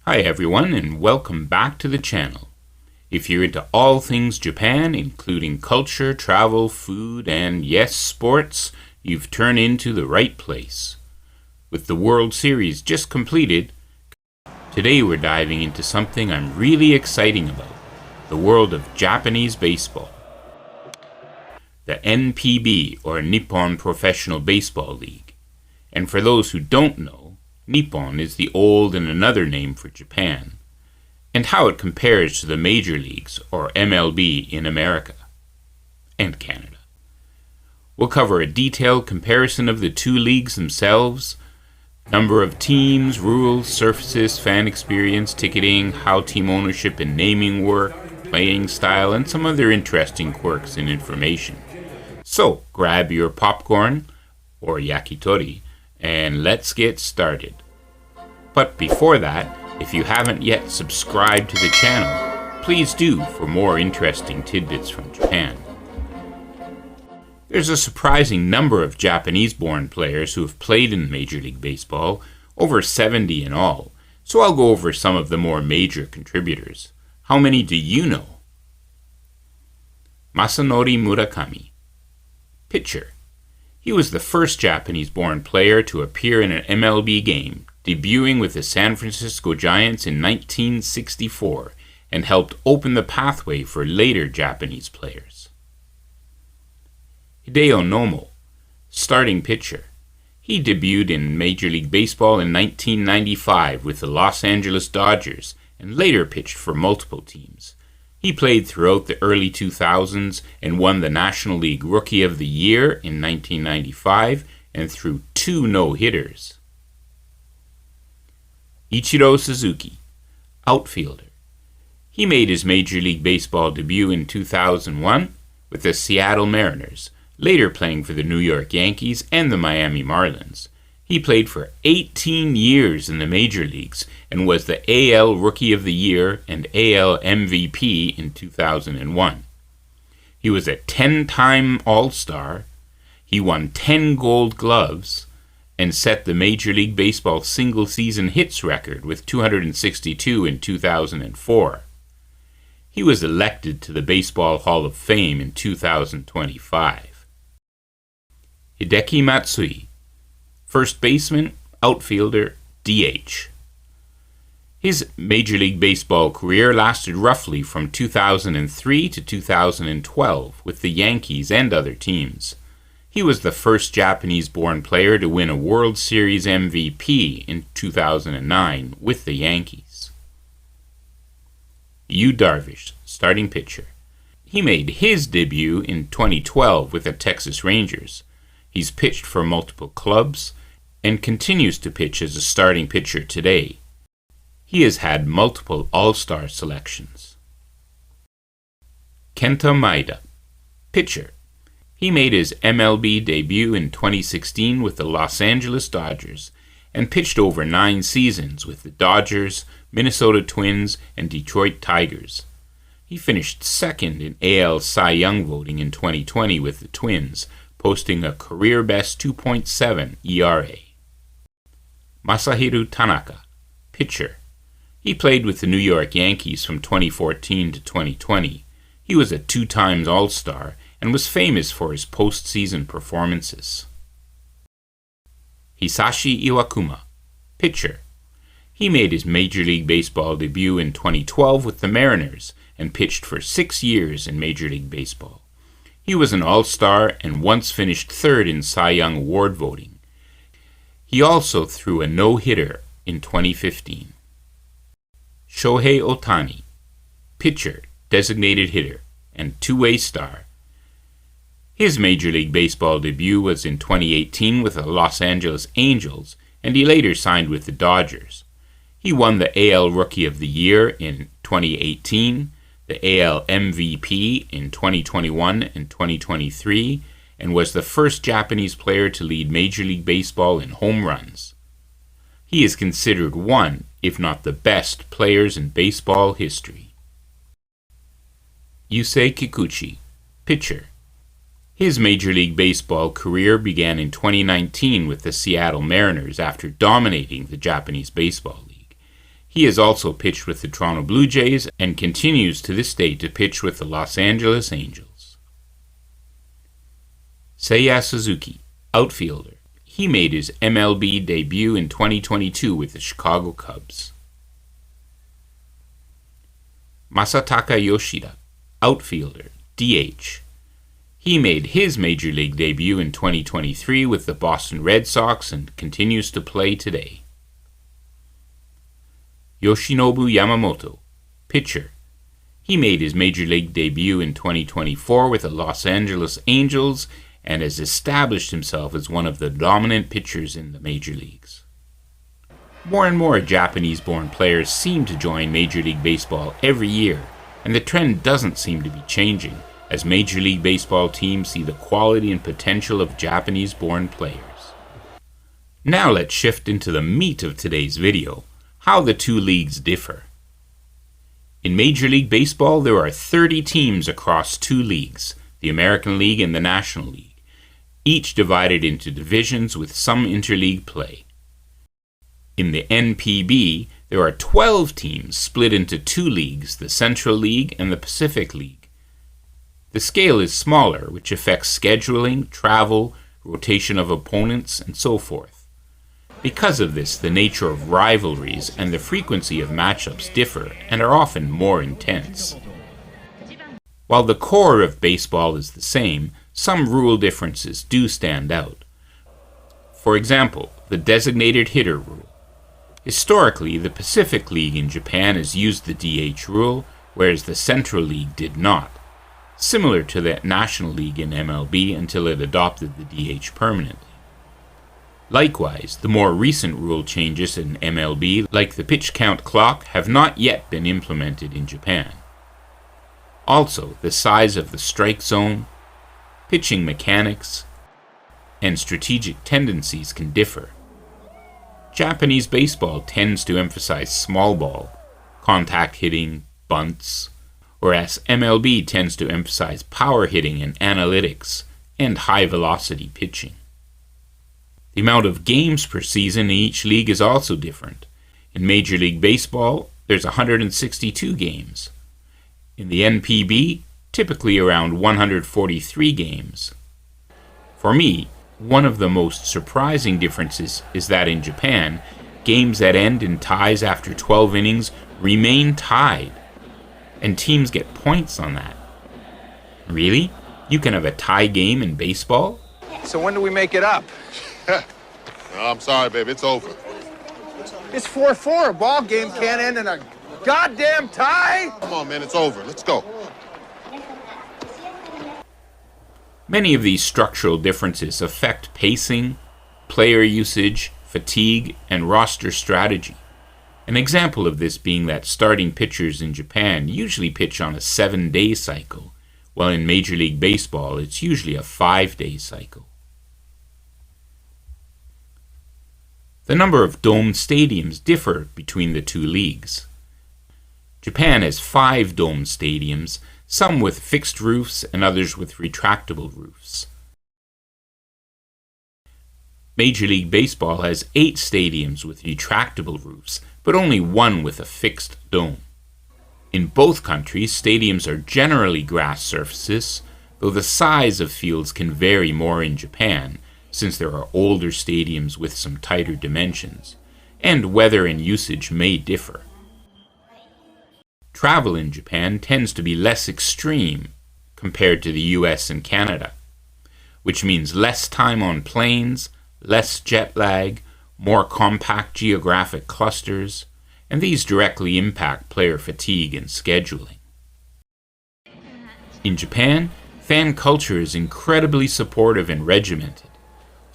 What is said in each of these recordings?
Hi everyone, and welcome back to the channel. If you're into all things Japan, including culture, travel, food, and yes, sports, you've turned into the right place. With the World Series just completed, today we're diving into something I'm really excited about, the world of Japanese baseball. The NPB, or Nippon Professional Baseball League. And for those who don't know, Nippon is the old and another name for Japan, and how it compares to the major leagues, or MLB, in America and Canada. We'll cover a detailed comparison of the two leagues themselves, number of teams, rules, surfaces, fan experience, ticketing, how team ownership and naming work, playing style, and some other interesting quirks and information. So grab your popcorn or yakitori and let's get started. But before that, if you haven't yet subscribed to the channel, please do for more interesting tidbits from Japan. There's a surprising number of Japanese-born players who have played in Major League Baseball, over 70 in all, so I'll go over some of the more major contributors. How many do you know? Masanori Murakami, pitcher. He was the first Japanese-born player to appear in an MLB game, debuting with the San Francisco Giants in 1964, and helped open the pathway for later Japanese players. Hideo Nomo, starting pitcher. He debuted in Major League Baseball in 1995 with the Los Angeles Dodgers, and later pitched for multiple teams. He played throughout the early 2000s and won the National League Rookie of the Year in 1995 and threw 2 no-hitters. Ichiro Suzuki, outfielder. He made his Major League Baseball debut in 2001 with the Seattle Mariners, later playing for the New York Yankees and the Miami Marlins. He played for 18 years in the major leagues and was the AL Rookie of the Year and AL MVP in 2001. He was a 10-time All-Star. He won 10 Gold Gloves and set the Major League Baseball single-season hits record with 262 in 2004. He was elected to the Baseball Hall of Fame in 2025. Hideki Matsui, first baseman, outfielder, DH. His Major League Baseball career lasted roughly from 2003 to 2012 with the Yankees and other teams. He was the first Japanese-born player to win a World Series MVP in 2009 with the Yankees. Darvish, starting pitcher. He made his debut in 2012 with the Texas Rangers. He's pitched for multiple clubs and continues to pitch as a starting pitcher today. He has had multiple All-Star selections. Kenta Maeda, pitcher. He made his MLB debut in 2016 with the Los Angeles Dodgers and pitched over 9 seasons with the Dodgers, Minnesota Twins, and Detroit Tigers. He finished second in AL Cy Young voting in 2020 with the Twins, posting a career-best 2.7 ERA. Masahiro Tanaka, pitcher. He played with the New York Yankees from 2014 to 2020. He was a 2-time All-Star and was famous for his postseason performances. Hisashi Iwakuma, pitcher. He made his Major League Baseball debut in 2012 with the Mariners and pitched for 6 years in Major League Baseball. He was an All-Star and once finished 3rd in Cy Young Award voting. He also threw a no-hitter in 2015. Shohei Ohtani, pitcher, designated hitter, and two-way star. His Major League Baseball debut was in 2018 with the Los Angeles Angels, and he later signed with the Dodgers. He won the AL Rookie of the Year in 2018, the AL MVP in 2021 and 2023, and was the first Japanese player to lead Major League Baseball in home runs. He is considered one, if not the best, players in baseball history. Yusei Kikuchi, pitcher. His Major League Baseball career began in 2019 with the Seattle Mariners after dominating the Japanese Baseball League. He has also pitched with the Toronto Blue Jays and continues to this day to pitch with the Los Angeles Angels. Seiya Suzuki, outfielder. He made his MLB debut in 2022 with the Chicago Cubs. Masataka Yoshida, outfielder, DH. He made his Major League debut in 2023 with the Boston Red Sox and continues to play today. Yoshinobu Yamamoto, pitcher. He made his Major League debut in 2024 with the Los Angeles Angels and has established himself as one of the dominant pitchers in the major leagues. More and more Japanese-born players seem to join Major League Baseball every year, and the trend doesn't seem to be changing, as Major League Baseball teams see the quality and potential of Japanese-born players. Now let's shift into the meat of today's video, how the two leagues differ. In Major League Baseball, there are 30 teams across two leagues, the American League and the National League, each divided into divisions with some interleague play. In the NPB, there are 12 teams split into two leagues, the Central League and the Pacific League. The scale is smaller, which affects scheduling, travel, rotation of opponents, and so forth. Because of this, the nature of rivalries and the frequency of matchups differ and are often more intense. While the core of baseball is the same, some rule differences do stand out. For example, the designated hitter rule. Historically, the Pacific League in Japan has used the DH rule, whereas the Central League did not, similar to the National League in MLB until it adopted the DH permanently. Likewise, the more recent rule changes in MLB, like the pitch count clock, have not yet been implemented in Japan. Also, the size of the strike zone, pitching mechanics, and strategic tendencies can differ. Japanese baseball tends to emphasize small ball, contact hitting, bunts, whereas MLB tends to emphasize power hitting and analytics, and high velocity pitching. The amount of games per season in each league is also different. In Major League Baseball, there's 162 games. In the NPB, typically around 143 games. For me, one of the most surprising differences is that in Japan, games that end in ties after 12 innings remain tied, and teams get points on that. Really? You can have a tie game in baseball? So when do we make it up? No, I'm sorry, baby. It's over. It's 4-4. A ball game can't end in a goddamn tie. Come on, man. It's over. Let's go. Many of these structural differences affect pacing, player usage, fatigue, and roster strategy. An example of this being that starting pitchers in Japan usually pitch on a 7-day cycle, while in Major League Baseball it's usually a 5-day cycle. The number of domed stadiums differ between the two leagues. Japan has 5 domed stadiums, some with fixed roofs and others with retractable roofs. Major League Baseball has 8 stadiums with retractable roofs, but only 1 with a fixed dome. In both countries, stadiums are generally grass surfaces, though the size of fields can vary more in Japan, since there are older stadiums with some tighter dimensions, and weather and usage may differ. Travel in Japan tends to be less extreme compared to the US and Canada, which means less time on planes, less jet lag, more compact geographic clusters, and these directly impact player fatigue and scheduling. In Japan, fan culture is incredibly supportive and regimented.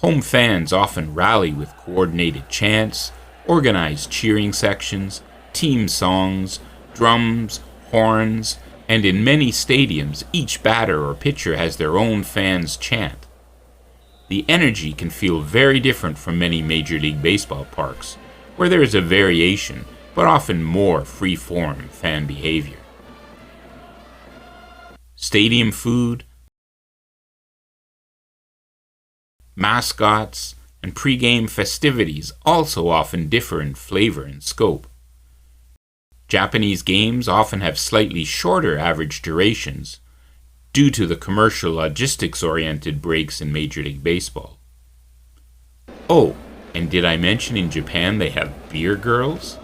Home fans often rally with coordinated chants, organized cheering sections, team songs, drums, horns, and in many stadiums, each batter or pitcher has their own fans chant. The energy can feel very different from many Major League Baseball parks, where there is a variation, but often more free-form fan behavior. Stadium food, mascots, and pre-game festivities also often differ in flavor and scope. Japanese games often have slightly shorter average durations due to the commercial logistics-oriented breaks in Major League Baseball. Oh, and did I mention in Japan they have beer girls?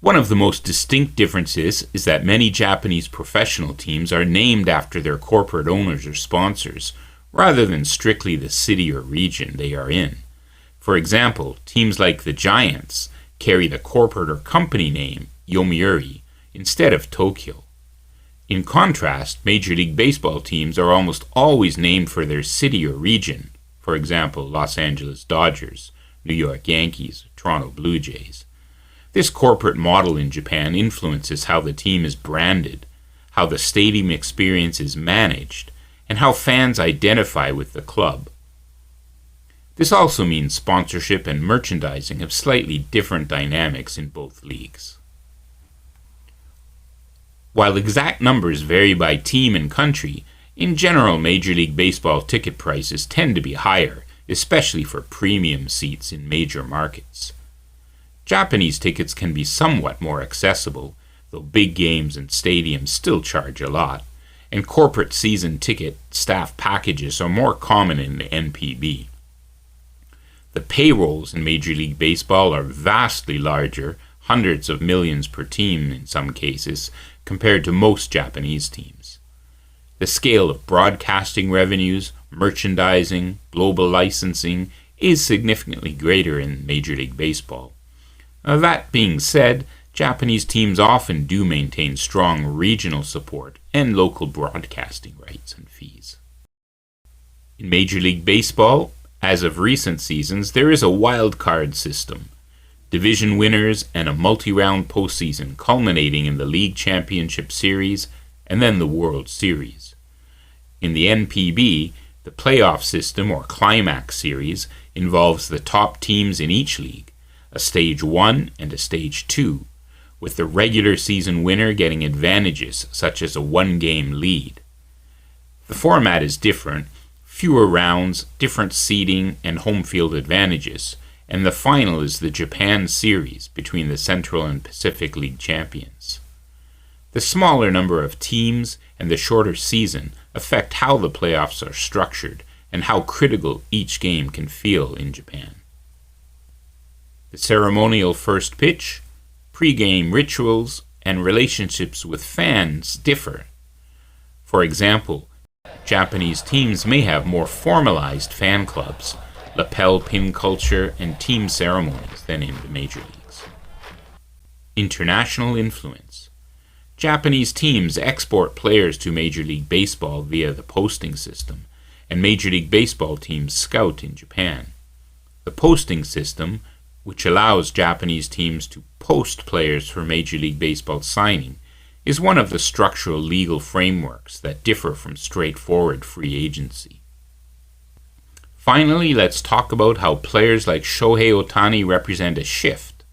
One of the most distinct differences is that many Japanese professional teams are named after their corporate owners or sponsors, rather than strictly the city or region they are in. For example, teams like the Giants carry the corporate or company name Yomiuri instead of Tokyo. In contrast, Major League Baseball teams are almost always named for their city or region, for example, Los Angeles Dodgers, New York Yankees, Toronto Blue Jays. This corporate model in Japan influences how the team is branded, how the stadium experience is managed, and how fans identify with the club. This also means sponsorship and merchandising have slightly different dynamics in both leagues. While exact numbers vary by team and country, in general Major League Baseball ticket prices tend to be higher, especially for premium seats in major markets. Japanese tickets can be somewhat more accessible, though big games and stadiums still charge a lot, and corporate season ticket staff packages are more common in the NPB. The payrolls in Major League Baseball are vastly larger, hundreds of millions per team in some cases, compared to most Japanese teams. The scale of broadcasting revenues, merchandising, global licensing is significantly greater in Major League Baseball. That being said, Japanese teams often do maintain strong regional support and local broadcasting rights and fees. In Major League Baseball, as of recent seasons, there is a wild card system, division winners and a multi-round postseason culminating in the League Championship Series and then the World Series. In the NPB, the playoff system or climax series involves the top teams in each league, a Stage 1 and a Stage 2, with the regular season winner getting advantages such as a one-game lead. The format is different, fewer rounds, different seeding, and home field advantages, and the final is the Japan Series between the Central and Pacific League champions. The smaller number of teams and the shorter season affect how the playoffs are structured and how critical each game can feel in Japan. The ceremonial first pitch, pre-game rituals, and relationships with fans differ. For example, Japanese teams may have more formalized fan clubs, lapel pin culture, and team ceremonies than in the major leagues. International influence. Japanese teams export players to Major League Baseball via the posting system, and Major League Baseball teams scout in Japan. The posting system, which allows Japanese teams to post players for Major League Baseball signing, is one of the structural legal frameworks that differ from straightforward free agency. Finally, let's talk about how players like Shohei Ohtani represent a shift.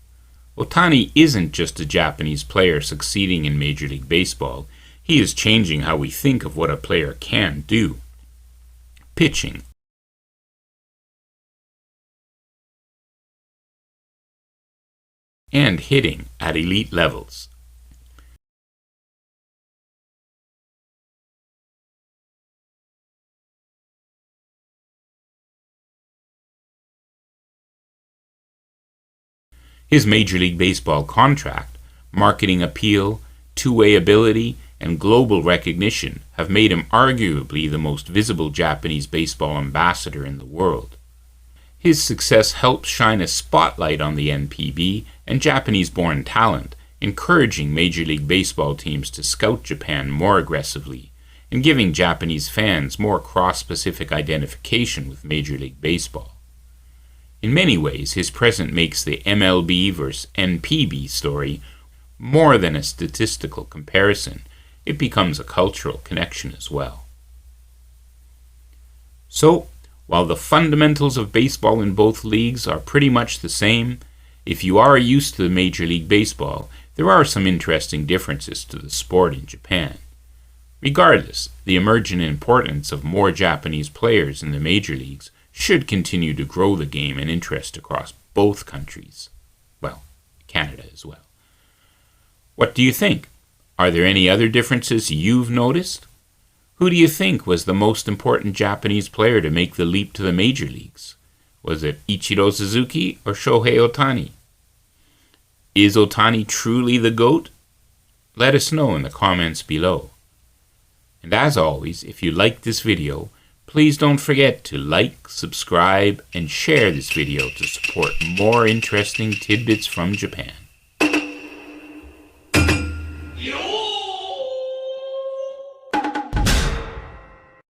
Ohtani isn't just a Japanese player succeeding in Major League Baseball, he is changing how we think of what a player can do. Pitching. And hitting at elite levels. His Major League Baseball contract, marketing appeal, two-way ability, and global recognition have made him arguably the most visible Japanese baseball ambassador in the world. His success helps shine a spotlight on the NPB and Japanese-born talent, encouraging Major League Baseball teams to scout Japan more aggressively and giving Japanese fans more cross-Pacific identification with Major League Baseball. In many ways, his presence makes the MLB versus NPB story more than a statistical comparison. It becomes a cultural connection as well. So, while the fundamentals of baseball in both leagues are pretty much the same, if you are used to Major League Baseball, there are some interesting differences to the sport in Japan. Regardless, the emerging importance of more Japanese players in the major leagues should continue to grow the game and interest across both countries. Well, Canada as well. What do you think? Are there any other differences you've noticed? Who do you think was the most important Japanese player to make the leap to the major leagues? Was it Ichiro Suzuki or Shohei Ohtani? Is Ohtani truly the GOAT? Let us know in the comments below. And as always, if you liked this video, please don't forget to like, subscribe, and share this video to support more interesting tidbits from Japan.